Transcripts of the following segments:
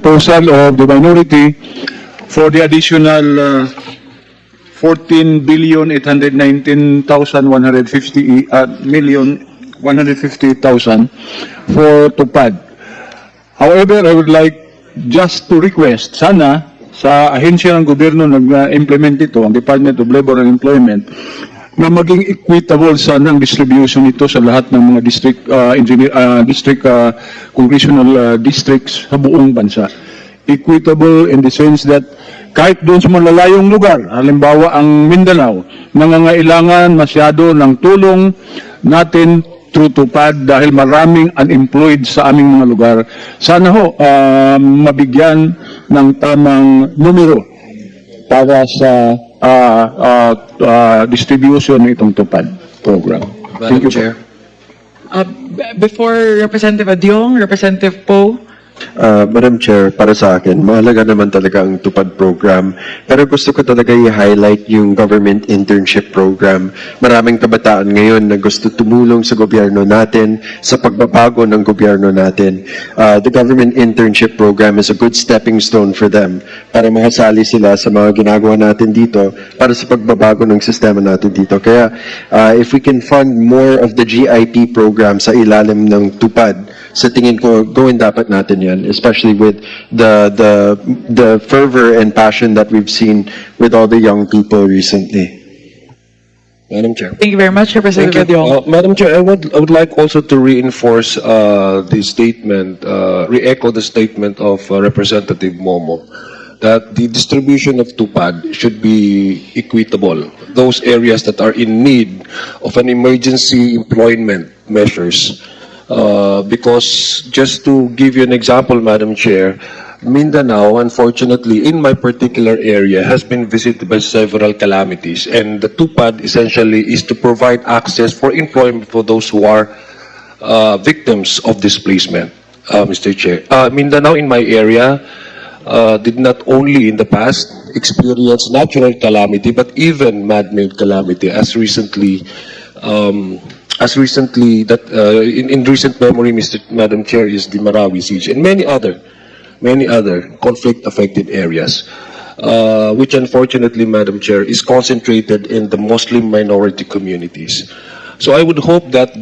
proposal of the minority for the additional 14,819,150,150,000 for TUPAD. However, I would like just to request, sana sa ahensya ng gobyerno nag-implement ito, ang Department of Labor and Employment, na maging equitable sana ang distribution nito sa lahat ng mga congressional districts sa buong bansa. Equitable in the sense that kahit doon sa malalayong lugar, halimbawa ang Mindanao, nangangailangan masyado ng tulong natin through TUPAD dahil maraming unemployed sa aming mga lugar. Sana ho, mabigyan ng tamang numero para sa distribution ng itong TUPAD program. Thank you, Chair. Before Representative Adyong, Representative Poe. Madam Chair, para sa akin, mahalaga naman talaga ang TUPAD program. Pero gusto ko talaga i-highlight yung government internship program. Maraming kabataan ngayon na gusto tumulong sa gobyerno natin, sa pagbabago ng gobyerno natin. The government internship program is a good stepping stone for them para makasali sila sa mga ginagawa natin dito para sa pagbabago ng sistema natin dito. Kaya if we can fund more of the GIP program sa ilalim ng TUPAD, sa tingin ko, gawin dapat natin yan, especially with the fervor and passion that we've seen with all the young people recently. Madam Chair. Thank you very much, Representative Adyong. Madam Chair, I would like also to reinforce the statement, re-echo the statement of Representative Momo, that the distribution of TUPAD should be equitable. Those areas that are in need of an emergency employment measures. Because just to give you an example, Madam Chair, Mindanao, unfortunately, in my particular area, has been visited by several calamities, and the TUPAD essentially is to provide access for employment for those who are victims of displacement, Mr. Chair. Mindanao, in my area, did not only in the past experience natural calamity, but even man-made calamity, as recently that in recent memory, Madam Chair, is the Marawi siege and many other conflict-affected areas, which unfortunately, Madam Chair, is concentrated in the Muslim minority communities. So I would hope that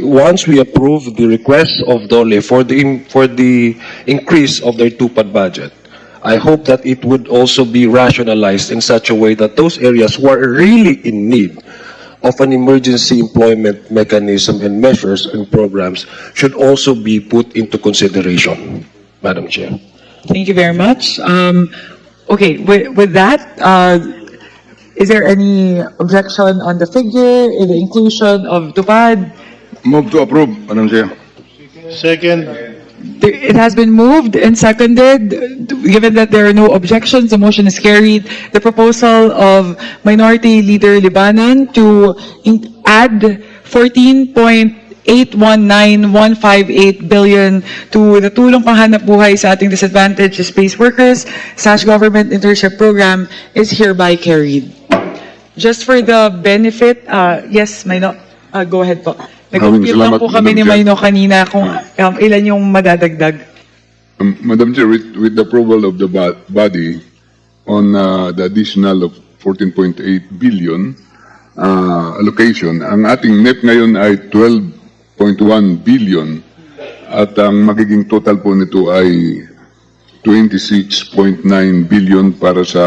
once we approve the request of DOLE for the increase of their TUPAD budget, I hope that it would also be rationalized in such a way that those areas who are really in need of an emergency employment mechanism and measures and programs should also be put into consideration, Madam Chair. Thank you very much. Okay, with that, is there any objection on the figure, in the inclusion of TUPAD? Move to approve, Madam Chair. Second. It has been moved and seconded. Given that there are no objections, the motion is carried. The proposal of Minority Leader Libanan to add 14.819158 billion to the Tulong Panghanap Buhay sa ating disadvantaged space workers / government internship program is hereby carried. Just for the benefit, yes, go ahead po. Nag-compute lang po kami ni Maino kanina kung ilan yung madadagdag. Madam Chair, with the approval of the body on the additional of 14.8 billion allocation, ang ating net ngayon ay 12.1 billion at ang magiging total po nito ay 26.9 billion para sa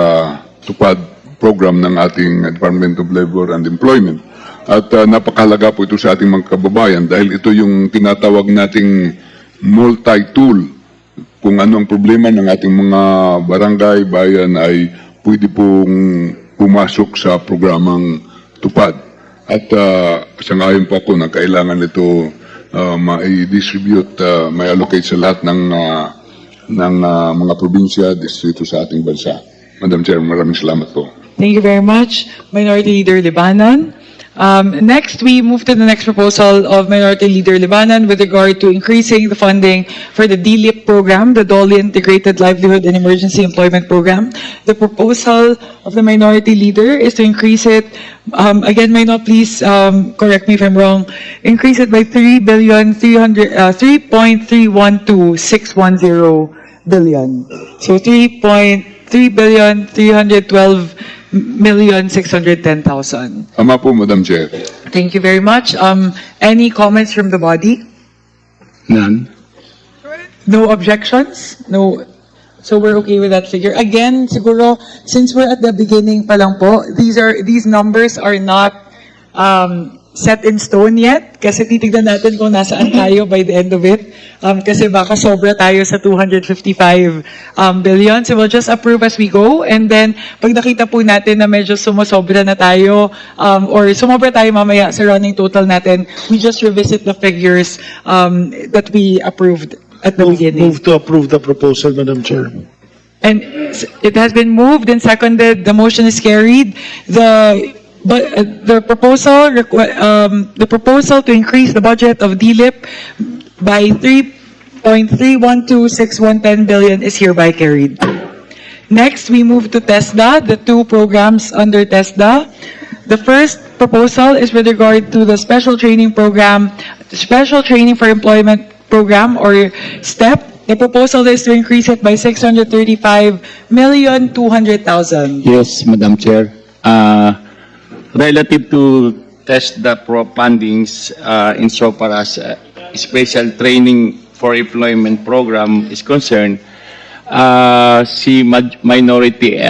TUPAD program ng ating Department of Labor and Employment. At napakahalaga po ito sa ating mga kababayan dahil ito yung tinatawag nating multi-tool. Kung ano ang problema ng ating mga barangay, bayan ay pwede pong pumasok sa programang TUPAD. At sangayon po ako na kailangan ito ma-distribute, ma-allocate sa lahat ng mga probinsya, distrito sa ating bansa. Madam Chair, maraming salamat po. Thank you very much, Minority Leader Libanan. Next, we move to the next proposal of Minority Leader Libanan with regard to increasing the funding for the DLIP program, the DOLE Integrated Livelihood and Emergency Employment Program. The proposal of the Minority Leader is to increase it, again, Maino, please correct me if I'm wrong, increase it by 3.312610 billion. So 3,312,610,000. Tama po, Madam Chair. Thank you very much. Any comments from the body? None. No objections? No. So we're okay with that figure. Again, siguro, since we're at the beginning pa lang po, these numbers are not set in stone yet. Kasi titignan natin kung nasaan tayo by the end of it. Kasi baka sobra tayo sa 255 billion. So we'll just approve as we go. And then, pag nakita po natin na medyo sumusobra na tayo, or sumobra tayo mamaya sa running total natin, we just revisit the figures that we approved at the beginning. Move to approve the proposal, Madam Chair. And it has been moved and seconded. The motion is carried. The proposal to increase the budget of DLIP by 3.3126110 billion is hereby carried. Next, we move to TESDA, the two programs under TESDA. The first proposal is with regard to the special training program, Special Training for Employment Program, or STEP. The proposal is to increase it by 635,200,000. Yes, Madam Chair. Relative to test the fundings insofar as special training for employment program is concerned, si minority,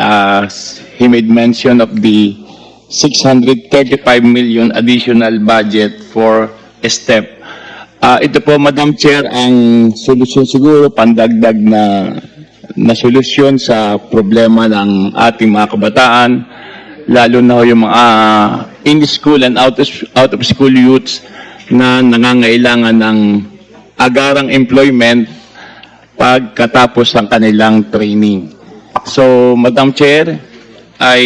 he made mention of the 635 million additional budget for STEP. Ito po, Madam Chair, ang solusyon siguro, pandagdag na solusyon sa problema ng ating mga kabataan, lalo na yung mga in-school and out-of-school youths na nangangailangan ng agarang employment pagkatapos ng kanilang training. So, Madam Chair, I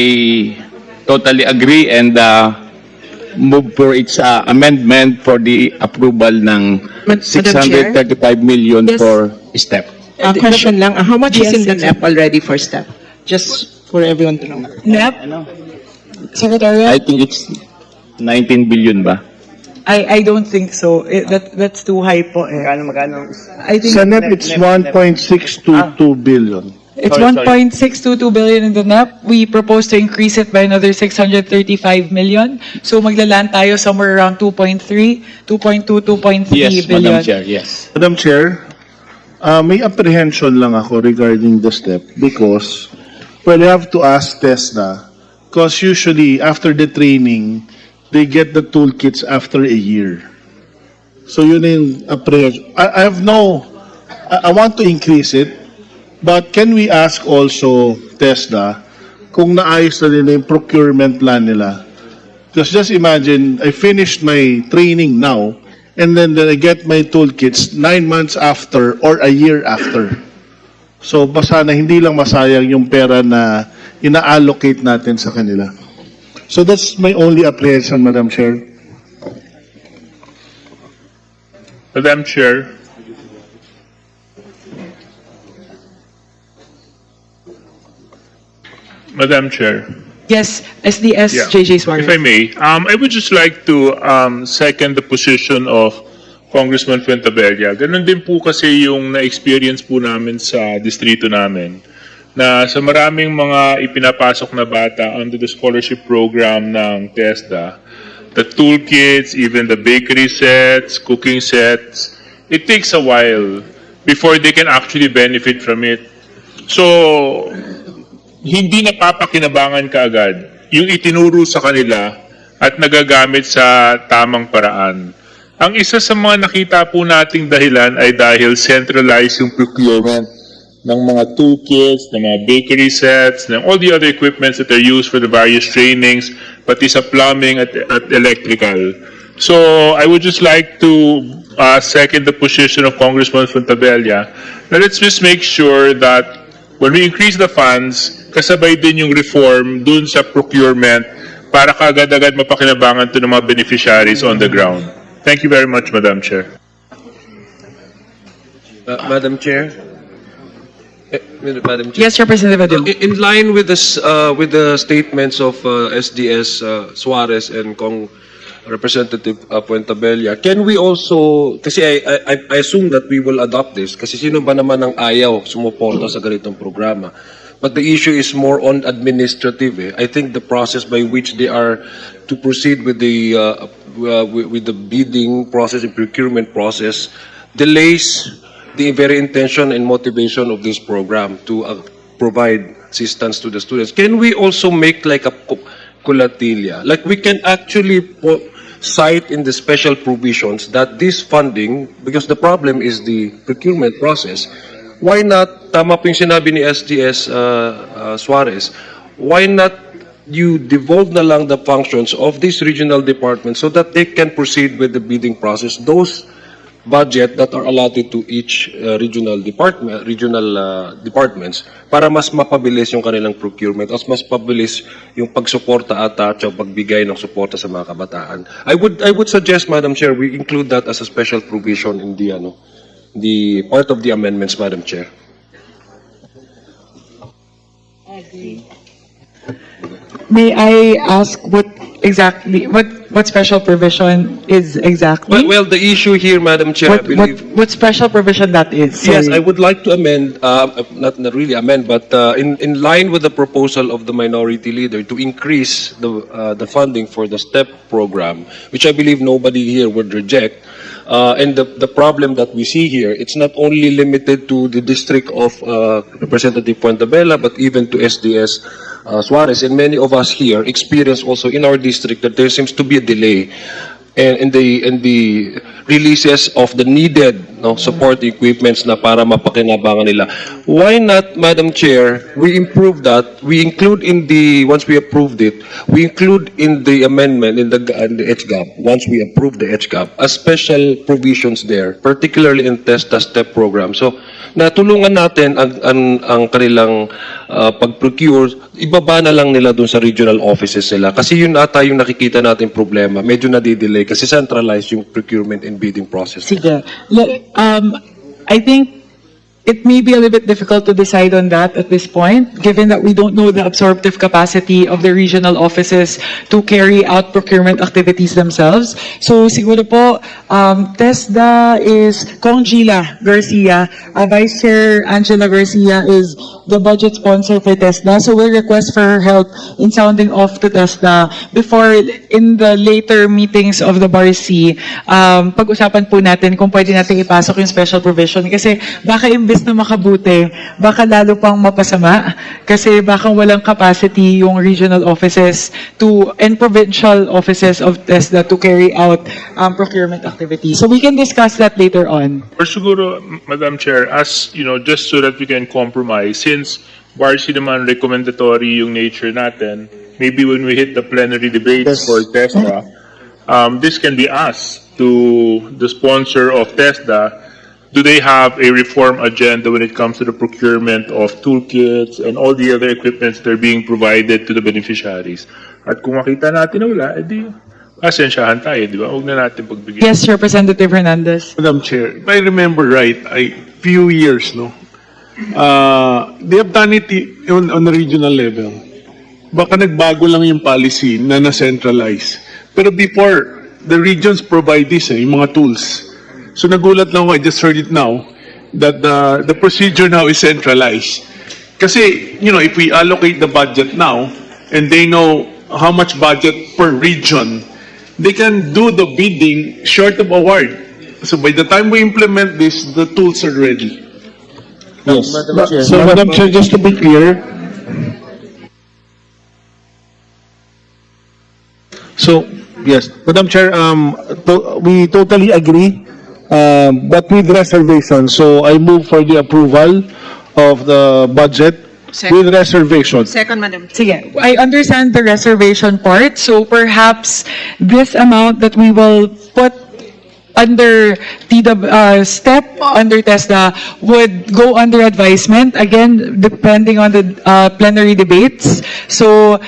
totally agree and move for its amendment for the approval ng Madam Chair? 635 million Yes. for STEP. Question lang, how much is in the Yes, NEP already for STEP? Just for everyone to know. NEP? Secretariat? I think it's 19 billion ba? I don't think so. That's too high po eh. I think Sa NEP, it's 1.622 billion. it's Sorry. 1.622 billion in the NEP. We propose to increase it by another 635 million. So maglalaan tayo somewhere around 2.3, 2.2, 2.3 Yes, billion. Madam Chair, yes. Madam Chair, may apprehension lang ako regarding the STEP because, well, you have to ask TESDA because usually after the training, they get the toolkits after a year. So yun na yung apprehension. I want to increase it, but can we ask also TESDA kung naayos na nila yung procurement plan nila? Because just imagine, I finished my training now, and then I get my toolkits 9 months after or a year after. So, basta na hindi lang masayang yung pera na ina-allocate natin sa kanila. So, that's my only apprehension, Madam Chair. Madam Chair, Madam Chair, Yes, SDS, yeah, JJ Suarez. if I may, I would just like to second the position of Congressman Fuentabella. Ganun din po kasi yung na-experience po namin sa distrito namin na sa maraming mga ipinapasok na bata under the scholarship program ng TESDA, the toolkits, even the bakery sets, cooking sets, it takes a while before they can actually benefit from it. So, hindi napapakinabangan kaagad yung itinuro sa kanila at nagagamit sa tamang paraan. Ang isa sa mga nakita po nating dahilan ay dahil centralized yung procurement ng mga toolkits, ng mga bakery sets, ng all the other equipments that are used for the various trainings, pati sa plumbing at electrical. So, I would just like to second the position of Congressman Fuentabella na let's just make sure that when we increase the funds, kasabay din yung reform dun sa procurement para kaagad-agad mapakinabangan to ng mga beneficiaries on the ground. Thank you very much, Madam Chair. Madam Chair? Madam Chair? Yes, Representative Adil. In line with this, with the statements of SDS Suarez and Representative Puentabella, can we also, kasi I assume that we will adopt this, kasi sino ba naman ang ayaw sumuporta sa ganitong programa? But the issue is more on administrative. I think the process by which they are to proceed with the bidding process and procurement process delays the very intention and motivation of this program to provide assistance to the students. Can we also make like a kulatilla? Like we can actually cite in the special provisions that this funding, because the problem is the procurement process, why not, tama po yung sinabi ni SDS Suarez, why not you devolve na lang the functions of these regional departments so that they can proceed with the bidding process, those budget that are allotted to each regional departments para mas mapabilis yung kanilang procurement at mas pabilis yung pagsuporta at pagbigay ng suporta sa mga kabataan. I would suggest, Madam Chair, we include that as a special provision in the part of the amendments, Madam Chair. May I ask what special provision is exactly? Well, the issue here, Madam Chair, I believe. What special provision that is? Yes, Sorry. I would like to amend, not really amend, but in line with the proposal of the minority leader to increase the funding for the STEP program, which I believe nobody here would reject. And the problem that we see here, it's not only limited to the district of Representative Puentabella, but even to SDS Suarez. And many of us here experience also in our district that there seems to be a delay in the releases of the needed support equipments na para mapakinabangan nila. Why not, Madam Chair, we improve that, we include in the, once we approved it, we include in the amendment, in the HGAP, once we approve the HGAP, a special provisions there, particularly in TESDA STEP program. So, natulungan natin ang kanilang pag-procure, ibaba na lang nila dun sa regional offices nila. Kasi yun ata yung nakikita natin problema, medyo nadidelay kasi centralized yung procurement and bidding process. Sige. I think it may be a little bit difficult to decide on that at this point, given that we don't know the absorptive capacity of the regional offices to carry out procurement activities themselves. So siguro po, TESDA is Kong Gila Garcia, Vice Chair Angela Garcia is the budget sponsor for TESDA. So we'll request for her help in sounding off to TESDA before in the later meetings of the BARC, pag-usapan po natin kung pwede natin ipasok yung special provision. Kasi baka imbes na makabuti, baka lalo pang mapasama kasi baka walang capacity yung regional offices and provincial offices of TESDA to carry out procurement activities. So we can discuss that later on. Or siguro, Madam Chair, as, just so that we can compromise, since BARC naman recommendatory yung nature natin, maybe when we hit the plenary debates for TESDA, this can be asked to the sponsor of TESDA. Do they have a reform agenda when it comes to the procurement of toolkits and all the other equipments that are being provided to the beneficiaries? At kung makita natin na wala, edi pasensyahan tayo, di ba? Huwag na natin pagbigyan. Yes, Representative Hernandez. Madam Chair, if I remember right, few years, they have done it on a regional level. Baka nagbago lang yung policy na na-centralize. Pero before, the regions provide this, yung mga tools. So nagulat lang ako, I just heard it now, that the procedure now is centralized. Kasi, if we allocate the budget now, and they know how much budget per region, they can do the bidding short of award. So by the time we implement this, the tools are ready. Yes. So Madam Chair, just to be clear, So, yes, Madam Chair, we totally agree, but with reservation. So I move for the approval of the budget with reservation. Second, Madam. Sige, I understand the reservation part. So perhaps this amount that we will put under STEP, under TESDA, would go under advisement, again, depending on the plenary debates. So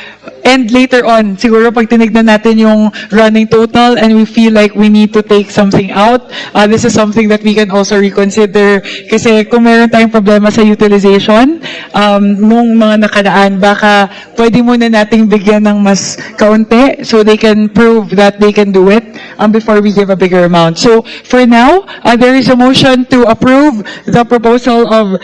And later on, siguro pag tinignan natin yung running total and we feel like we need to take something out, this is something that we can also reconsider. Kasi kung meron tayong problema sa utilization, nung mga nakaraan, baka pwede muna nating bigyan ng mas kaunti so they can prove that they can do it before we give a bigger amount. So for now, there is a motion to approve the proposal of